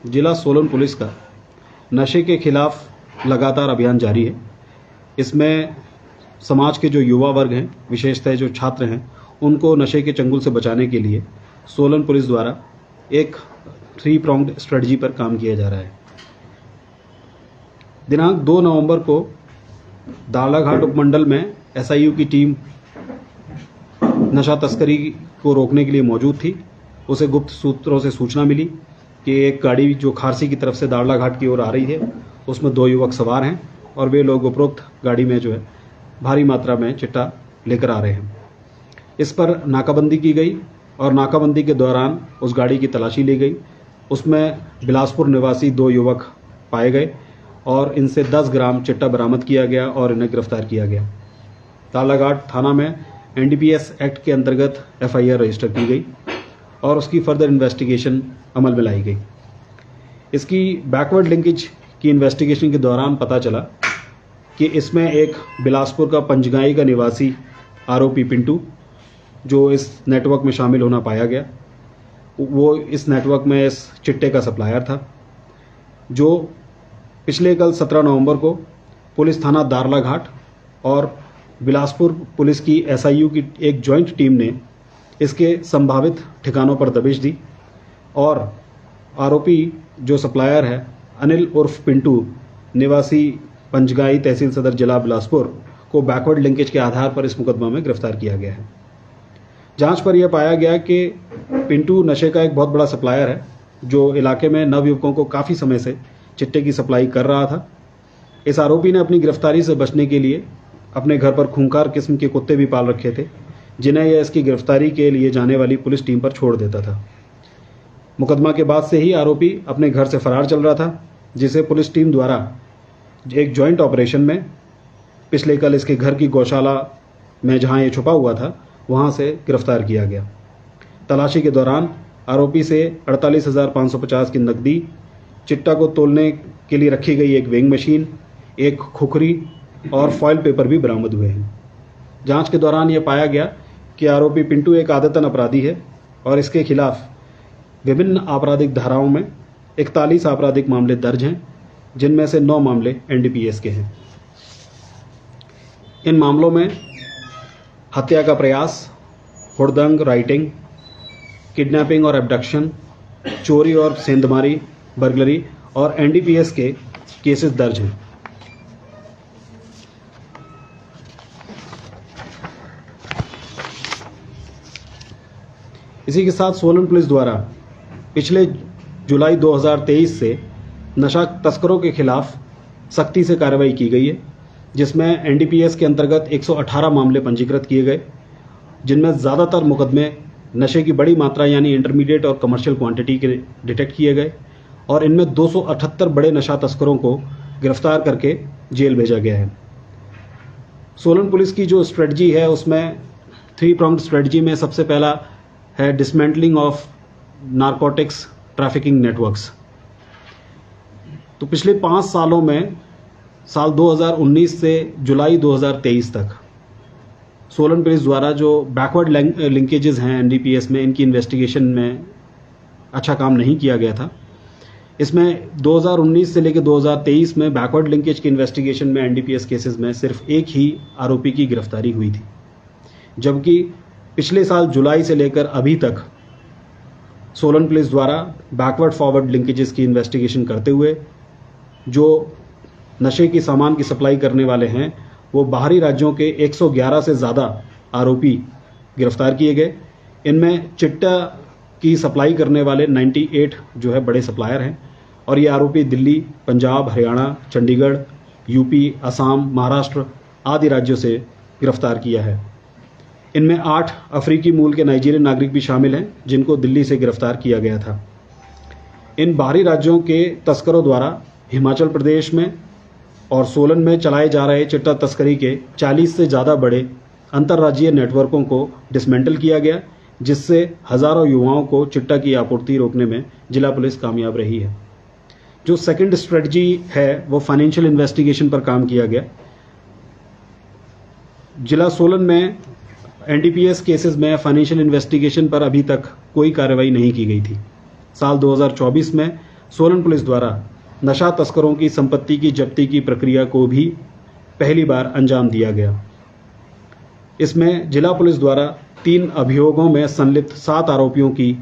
जिला सोलन पुलिस का नशे के खिलाफ लगातार अभियान जारी है। इसमें समाज के जो युवा वर्ग हैं, विशेषतः जो छात्र हैं, उनको नशे के चंगुल से बचाने के लिए सोलन पुलिस द्वारा एक 3 pronged स्ट्रेटजी पर काम किया जा रहा है। दिनांक 2 नवंबर को दाड़लाघाट उपमंडल में SIU की टीम नशा तस्करी को रोकने के लिए मौजूद थी। उसे गुप्त सूत्रों से सूचना मिली कि एक गाड़ी जो खारसी की तरफ से दाड़लाघाट की ओर आ रही है, उसमें 2 युवक सवार हैं और वे लोग उपरोक्त गाड़ी में जो है भारी मात्रा में चिट्टा लेकर आ रहे हैं। इस पर नाकाबंदी की गई और नाकाबंदी के दौरान उस गाड़ी की तलाशी ली गई। उसमें बिलासपुर निवासी 2 युवक पाए गए और इनसे 10 ग्राम चिट्टा बरामद किया गया और इन्हें गिरफ्तार किया गया। दाड़लाघाट थाना में NDPS एक्ट के अंतर्गत FIR रजिस्टर की गई और उसकी फर्दर इन्वेस्टिगेशन अमल में लाई गई। इसकी बैकवर्ड लिंकेज की इन्वेस्टिगेशन के दौरान पता चला कि इसमें एक बिलासपुर का पंजगाई का निवासी आरोपी पिंटू, जो इस नेटवर्क में शामिल होना पाया गया, वो इस नेटवर्क में इस चिट्टे का सप्लायर था, जो पिछले कल 17 नवंबर को पुलिस थाना दाड़लाघाट और बिलासपुर पुलिस की SIU की एक जॉइंट टीम ने इसके संभावित ठिकानों पर दबिश दी और आरोपी जो सप्लायर है अनिल उर्फ पिंटू, निवासी पंजगाई तहसील सदर जिला बिलासपुर, को बैकवर्ड लिंकेज के आधार पर इस मुकदमा में गिरफ्तार किया गया है। जांच पर यह पाया गया कि पिंटू नशे का एक बहुत बड़ा सप्लायर है, जो इलाके में नवयुवकों को काफ़ी समय से चिट्टे की सप्लाई कर रहा था। इस आरोपी ने अपनी गिरफ्तारी से बचने के लिए अपने घर पर खूंखार किस्म के कुत्ते भी पाल रखे थे, जिन्हें यह इसकी गिरफ्तारी के लिए जाने वाली पुलिस टीम पर छोड़ देता था। मुकदमा के बाद से ही आरोपी अपने घर से फरार चल रहा था, जिसे पुलिस टीम द्वारा एक जॉइंट ऑपरेशन में पिछले कल इसके घर की गौशाला में जहां ये छुपा हुआ था, वहां से गिरफ्तार किया गया। तलाशी के दौरान आरोपी से 48,550 की नकदी, चिट्टा को तोलने के लिए रखी गई एक वेइंग मशीन, एक खुखरी और फॉइल पेपर भी बरामद हुए हैं। जांच के दौरान यह पाया गया कि आरोपी पिंटू एक आदतन अपराधी है और इसके खिलाफ विभिन्न आपराधिक धाराओं में 41 आपराधिक मामले दर्ज हैं, जिनमें से 9 मामले NDPS के हैं। इन मामलों में हत्या का प्रयास, हुड़दंग, राइटिंग, किडनैपिंग और एब्डक्शन, चोरी और सेंधमारी, बर्गलरी और NDPS के केसेस दर्ज हैं। इसी के साथ सोलन पुलिस द्वारा पिछले जुलाई 2023 से नशा तस्करों के खिलाफ सख्ती से कार्रवाई की गई है, जिसमें NDPS के अंतर्गत 118 मामले पंजीकृत किए गए, जिनमें ज़्यादातर मुकदमे नशे की बड़ी मात्रा यानी इंटरमीडिएट और कमर्शियल क्वांटिटी के डिटेक्ट किए गए और इनमें 278 बड़े नशा तस्करों को गिरफ्तार करके जेल भेजा गया है। सोलन पुलिस की जो स्ट्रेटजी है, उसमें 3 pronged स्ट्रेटजी में सबसे पहला है dismantling of narcotics trafficking networks. तो पिछले 5 सालों में साल 2019 से जुलाई 2023 तक सोलन पुलिस द्वारा जो बैकवर्ड लिंकेजेस हैं NDPS में, इनकी इन्वेस्टिगेशन में अच्छा काम नहीं किया गया था। इसमें 2019 से लेकर 2023 में बैकवर्ड लिंकेज की इन्वेस्टिगेशन में NDPS केसेस में सिर्फ एक ही आरोपी की गिरफ्तारी हुई थी, जबकि पिछले साल जुलाई से लेकर अभी तक सोलन पुलिस द्वारा बैकवर्ड फॉरवर्ड लिंकेजेस की इन्वेस्टिगेशन करते हुए जो नशे की सामान की सप्लाई करने वाले हैं, वो बाहरी राज्यों के 111 से ज़्यादा आरोपी गिरफ्तार किए गए। इनमें चिट्टा की सप्लाई करने वाले 98 जो है बड़े सप्लायर हैं और ये आरोपी दिल्ली, पंजाब, हरियाणा, चंडीगढ़, UP, असम, महाराष्ट्र आदि राज्यों से गिरफ्तार किया है। इनमें 8 अफ्रीकी मूल के नाइजीरियन नागरिक भी शामिल हैं, जिनको दिल्ली से गिरफ्तार किया गया था। इन बाहरी राज्यों के तस्करों द्वारा हिमाचल प्रदेश में और सोलन में चलाए जा रहे चिट्टा तस्करी के 40 से ज़्यादा बड़े अंतर्राज्यीय नेटवर्कों को डिसमेंटल किया गया, जिससे हज़ारों युवाओं को चिट्टा की आपूर्ति रोकने में जिला पुलिस कामयाब रही है। जो सेकंड स्ट्रेटजी है, वो फाइनेंशियल इन्वेस्टिगेशन पर काम किया गया। जिला सोलन में NDPS केसेस में फाइनेंशियल इन्वेस्टिगेशन पर अभी तक कोई कार्रवाई नहीं की गई थी। साल 2024 में सोलन पुलिस द्वारा नशा तस्करों की संपत्ति की जब्ती की प्रक्रिया को भी पहली बार अंजाम दिया गया। इसमें जिला पुलिस द्वारा 3 अभियोगों में संलिप्त 7 आरोपियों की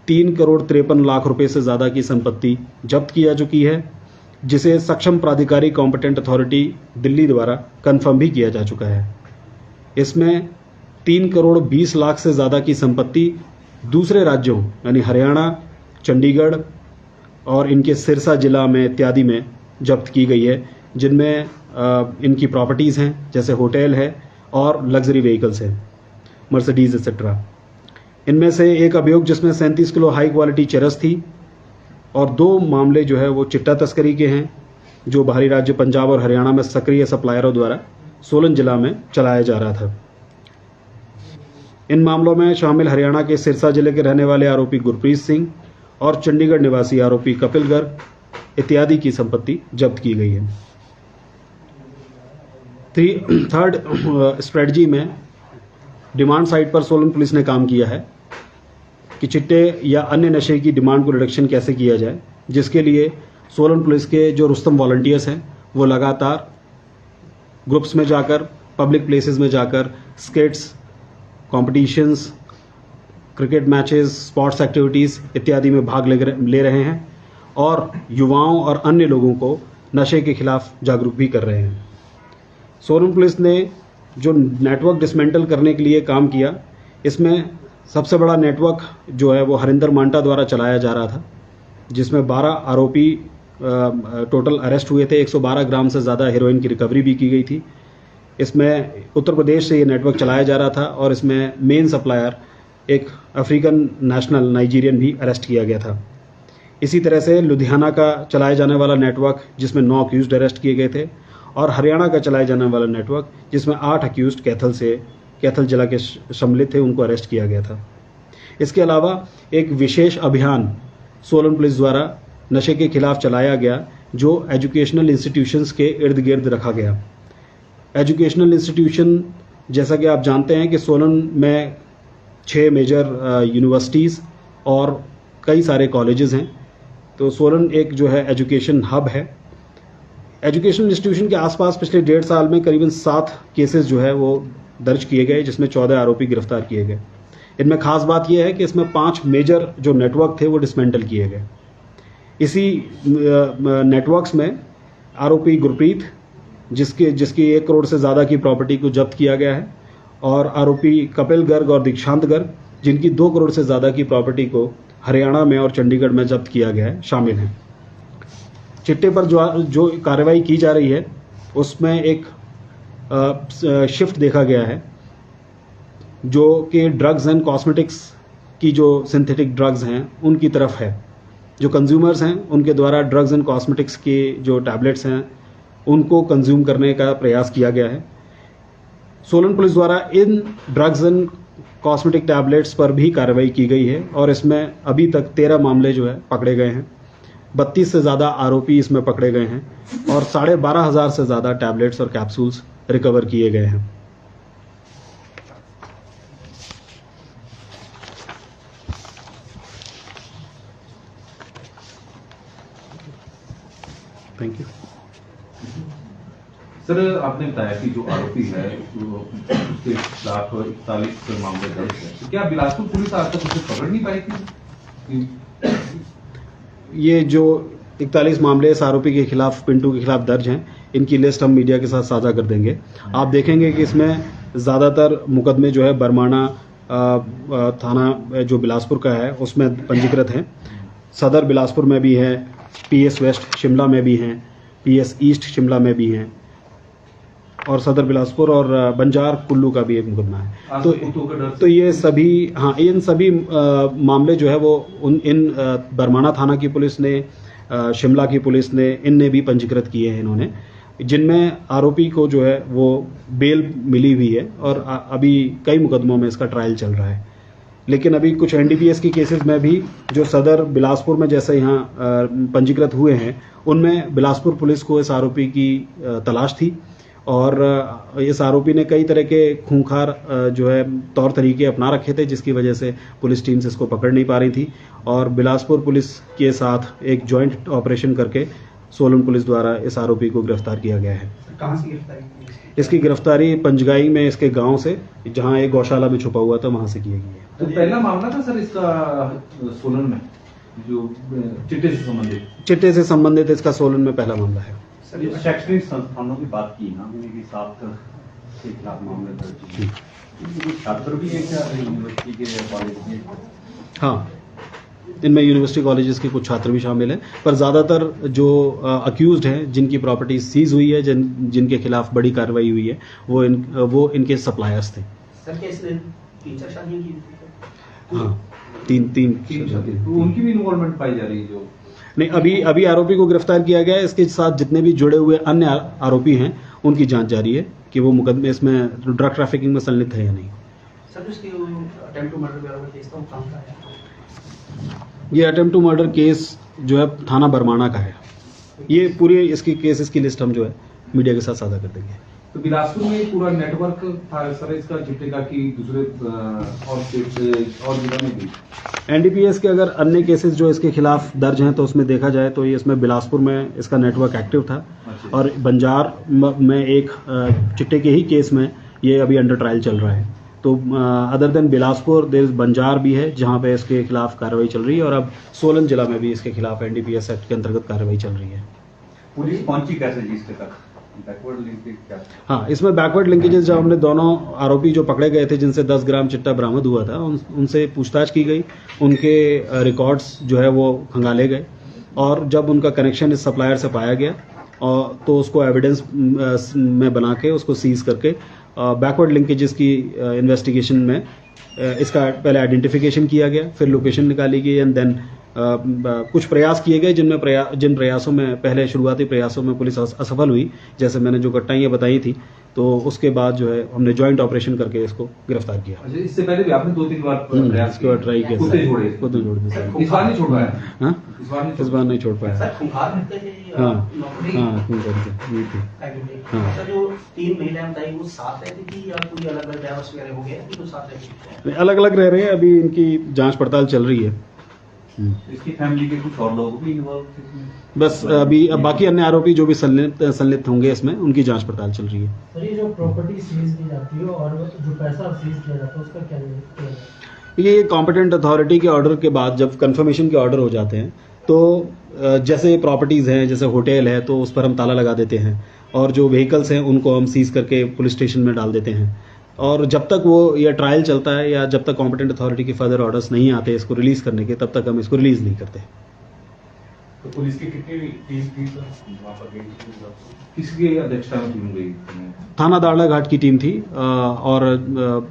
3 करोड़ 53 लाख रुपए से ज़्यादा की संपत्ति जब्त की जा चुकी है, जिसे सक्षम प्राधिकारी कॉम्पिटेंट अथॉरिटी दिल्ली द्वारा कंफर्म भी किया जा चुका है। इसमें 3 करोड़ 20 लाख से ज़्यादा की संपत्ति दूसरे राज्यों यानी हरियाणा, चंडीगढ़ और इनके सिरसा जिला में इत्यादि में जब्त की गई है, जिनमें इनकी प्रॉपर्टीज़ हैं, जैसे होटल है और लग्जरी व्हीकल्स हैं, मर्सिडीज एक्सेट्रा। इनमें से एक अभियोग जिसमें 37 किलो हाई क्वालिटी चरस थी और 2 मामले जो है वो चिट्टा तस्करी के हैं, जो बाहरी राज्य पंजाब और हरियाणा में सक्रिय सप्लायरों द्वारा सोलन जिला में चलाया जा रहा था। इन मामलों में शामिल हरियाणा के सिरसा जिले के रहने वाले आरोपी गुरप्रीत सिंह और चंडीगढ़ निवासी आरोपी कपिल गर्ग इत्यादि की संपत्ति जब्त की गई है। थर्ड स्ट्रेटजी में डिमांड साइड पर सोलन पुलिस ने काम किया है कि चिट्टे या अन्य नशे की डिमांड को रिडक्शन कैसे किया जाए, जिसके लिए सोलन पुलिस के जो रुस्तम वॉलंटियर्स हैं वो लगातार ग्रुप्स में जाकर, पब्लिक प्लेसेस में जाकर skates, competitions, cricket matches, sports activities इत्यादि में भाग ले रहे हैं और युवाओं और अन्य लोगों को नशे के खिलाफ जागरूक भी कर रहे हैं। सोलन पुलिस ने जो नेटवर्क डिसमेंटल करने के लिए काम किया, इसमें सबसे बड़ा नेटवर्क जो है वो हरिंदर मांटा द्वारा चलाया जा रहा था, जिसमें 12 आरोपी टोटल अरेस्ट हुए थे। 112 ग्राम से ज़्यादा हेरोइन की रिकवरी भी की गई थी। इसमें उत्तर प्रदेश से ये नेटवर्क चलाया जा रहा था और इसमें मेन सप्लायर एक अफ्रीकन नेशनल नाइजीरियन भी अरेस्ट किया गया था। इसी तरह से लुधियाना का चलाया जाने वाला नेटवर्क जिसमें 9 अक्यूज्ड अरेस्ट किए गए थे और हरियाणा का चलाया जाने वाला नेटवर्क जिसमें 8 अक्यूज्ड कैथल जिला के सम्मिलित थे, उनको अरेस्ट किया गया था। इसके अलावा एक विशेष अभियान सोलन पुलिस द्वारा नशे के खिलाफ चलाया गया, जो एजुकेशनल इंस्टीट्यूशंस के इर्द गिर्द रखा गया। एजुकेशनल इंस्टीट्यूशन, जैसा कि आप जानते हैं कि सोलन में 6 मेजर यूनिवर्सिटीज़ और कई सारे कॉलेजेस हैं, तो सोलन एक जो है एजुकेशन हब है। एजुकेशनल इंस्टीट्यूशन के आसपास पिछले 1.5 साल में करीबन 7 केसेस जो है वो दर्ज किए गए, जिसमें 14 आरोपी गिरफ्तार किए गए। इनमें खास बात यह है कि इसमें 5 मेजर जो नेटवर्क थे वो डिसमेंटल किए गए। इसी नेटवर्क्स में आरोपी गुरप्रीत, जिसकी 1 करोड़ से ज़्यादा की प्रॉपर्टी को जब्त किया गया है, और आरोपी कपिल गर्ग और दीक्षांत गर्ग, जिनकी 2 करोड़ से ज़्यादा की प्रॉपर्टी को हरियाणा में और चंडीगढ़ में जब्त किया गया है, शामिल हैं। चिट्टे पर जो कार्रवाई की जा रही है उसमें एक शिफ्ट देखा गया है, जो कि ड्रग्स एंड कॉस्मेटिक्स की जो सिंथेटिक ड्रग्स हैं उनकी तरफ है। जो कंज्यूमर्स हैं उनके द्वारा ड्रग्स एंड कॉस्मेटिक्स के जो टैबलेट्स हैं उनको कंज्यूम करने का प्रयास किया गया है। सोलन पुलिस द्वारा इन ड्रग्स एंड कॉस्मेटिक टैबलेट्स पर भी कार्रवाई की गई है और इसमें अभी तक 13 मामले जो है पकड़े गए हैं। 32 से ज़्यादा आरोपी इसमें पकड़े गए हैं और 12,500 से ज़्यादा टैबलेट्स और कैप्सूल्स रिकवर किए गए हैं। Thank you. सर, आपने बताया कि जो आरोपी है उसके खिलाफ 41 मामले दर्ज है, तो क्या बिलासपुर पुलिस आज तक उसे पकड़ नहीं पाई थी? ये जो 41 मामले इस आरोपी के खिलाफ, पिंटू के खिलाफ दर्ज हैं, इनकी लिस्ट हम मीडिया के साथ साझा कर देंगे। आप देखेंगे कि इसमें ज़्यादातर मुकदमे जो है बरमाना थाना जो बिलासपुर का है उसमें पंजीकृत हैं। सदर बिलासपुर में भी है, PS वेस्ट शिमला में भी हैं, PS ईस्ट शिमला में भी हैं, और सदर बिलासपुर और बंजार कुल्लू का भी एक मुकदमा है। तो ये सभी, हाँ, इन सभी मामले जो है वो इन बरमाना थाना की पुलिस ने, शिमला की पुलिस ने, इनने भी पंजीकृत किए हैं इन्होंने, जिनमें आरोपी को जो है वो बेल मिली हुई है और अभी कई मुकदमों में इसका ट्रायल चल रहा है। लेकिन अभी कुछ NDPS की केसेस में भी जो सदर बिलासपुर में जैसे यहाँ पंजीकृत हुए हैं, उनमें बिलासपुर पुलिस को इस आरोपी की तलाश थी और इस आरोपी ने कई तरह के खूंखार जो है तौर तरीके अपना रखे थे, जिसकी वजह से पुलिस टीम्स इसको पकड़ नहीं पा रही थी। और बिलासपुर पुलिस के साथ एक जॉइंट ऑपरेशन करके सोलन पुलिस द्वारा इस आरोपी को गिरफ्तार किया गया है। कहाँ से गिरफ्तारी की? इसकी गिरफ्तारी पंजगाई में इसके गांव से, जहां एक गौशाला में छुपा हुआ था, वहां से की गई है। तो पहला मामला था सर इसका सोलन में जो चिट्टे से संबंधित? चिट्टे से संबंधित इसका सोलन में पहला मामला है। सर ये शैक्षणिक संस्थानों की बात की ना हमने कि 7 के खिलाफ मामले दर्ज किए। इनके छात्र भी हैं क्या यूनिवर्सिटी के कॉलेज के? हाँ, इनमें यूनिवर्सिटी कॉलेजेस के कुछ छात्र भी शामिल हैं, पर ज़्यादातर जो अक्यूज्ड हैं, जिनकी प्रॉपर्टी सीज हुई है, जिनके खिलाफ बड़ी कार्रवाई हुई है, वो इनके सप्लायर्स थे। सर क्या इसने 3-4 शादियां की थी? हाँ, तीन शादी। तो उनकी भी इन्वॉल्वमेंट पाई जा रही है जो नहीं, अभी आरोपी को गिरफ्तार किया गया है। इसके साथ जितने भी जुड़े हुए अन्य आरोपी हैं, उनकी जांच जारी है कि वो मुकदमे इसमें ड्रग ट्रैफिकिंग में संलिप्त है या नहीं। सर उसकी अटेम्प्ट टू मर्डर में केस था, काम का है। ये अटेम्प्ट टू मर्डर केस जो है थाना बरमाना का है। ये पूरी इसकी केसेस की लिस्ट हम जो है मीडिया के साथ साझा कर देंगे। तो बिलासपुर में पूरा नेटवर्क था सर इसका चिट्टे का कि दूसरे और स्टेट से और जिला में भी? एनडीपीएस के अगर अन्य केसेस जो इसके खिलाफ दर्ज हैं तो उसमें देखा जाए तो ये इसमें बिलासपुर में इसका नेटवर्क एक्टिव था, और बंजार में एक चिट्टे के ही केस में ये अभी अंडर ट्रायल चल रहा है। तो अदर देन बिलासपुर देर बंजार भी है जहाँ पे इसके खिलाफ कार्रवाई चल रही है, और अब सोलन जिला में भी इसके खिलाफ एनडीपीएस एक्ट के अंतर्गत कार्रवाई चल रही है। पुलिस पहुंची कैसे जी इसके तक? बैकवर्ड लिंकेज क्या? हाँ, इसमें बैकवर्ड लिंकेजेस जब हमने दोनों आरोपी जो पकड़े गए थे, जिनसे 10 ग्राम चिट्टा बरामद हुआ था, उनसे पूछताछ की गई। उनके रिकॉर्ड्स जो है वो खंगाले गए, और जब उनका कनेक्शन इस सप्लायर से पाया गया तो उसको एविडेंस में बना के उसको सीज करके बैकवर्ड लिंकेजेस की इन्वेस्टिगेशन में इसका पहले आइडेंटिफिकेशन किया गया, फिर लोकेशन निकाली गई, एंड देन कुछ प्रयास किए गए जिन प्रयासों में पहले शुरुआती प्रयासों में पुलिस असफल हुई, जैसे मैंने जो घटनाएं बताई थी, तो उसके बाद जो है हमने जॉइंट ऑपरेशन करके इसको गिरफ्तार किया। अच्छा, इससे पहले भी आपने 2-3 बार प्रयास इसके बाद ट्राई किया, खुद से छोड़े? खुद से छोड़ दिया। इस बार नहीं छोड़ पाया? हाँ, इस इस बार नहीं छोड़ पाया। सर खुंखार रहते हैं हाँ, नौकरी हाँ, क्यों करके ये थी। हाँ। सर जो 3 महिलाएं बताई वो साथ रहती थी या कोई अलग अलग डाइवर्स वगैरह हो गया कि वो साथ रहती थी? अलग अलग रह रहे हैं, अभी इनकी जांच पड़ताल चल रही है। इसकी फैमिली के कुछ और लोग भी इन्वॉल्व थे इसमें? बस अभी बाकी अन्य आरोपी जो भी संलिप्त होंगे इसमें, उनकी जांच पड़ताल चल रही है। सर ये जो प्रॉपर्टी सीज की जाती है और जो पैसा सीज किया जाता है उसका क्या? ये कॉम्पिटेंट अथॉरिटी के ऑर्डर के बाद जब कंफर्मेशन के ऑर्डर हो जाते हैं तो जैसे प्रॉपर्टीज़ हैं, जैसे होटल है, तो उस पर हम ताला लगा देते हैं, और जो व्हीकल्स हैं उनको हम सीज करके पुलिस स्टेशन में डाल देते हैं। और जब तक वो ये ट्रायल चलता है या जब तक कॉम्पिटेंट अथॉरिटी के फर्दर ऑर्डर्स नहीं आते इसको रिलीज़ करने के, तब तक हम इसको रिलीज़ नहीं करते। तो पुलिस की कितनी टीम थी सर वहाँ पर गई थी? किसकी अध्यक्षता में टीम गई? थाना दाड़ला घाट की टीम थी, और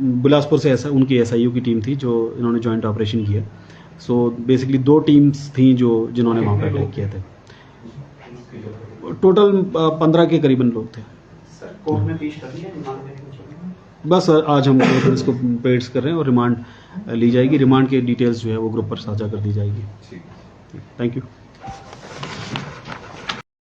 बिलासपुर से उनकी एसआईयू की टीम थी जो इन्होंने जॉइंट ऑपरेशन किया। सो बेसिकली 2 टीम्स थी जिन्होंने वहाँ पर अटैक किए थे। टोटल 15 के करीबन लोग थे। सर कोर्ट में पेश कर दिया रिमांड में कुछ? बस आज हम इसको पेश कर रहे हैं और रिमांड ली जाएगी। रिमांड के डिटेल्स जो है वो ग्रुप पर साझा कर दी जाएगी। ठीक है। Thank you.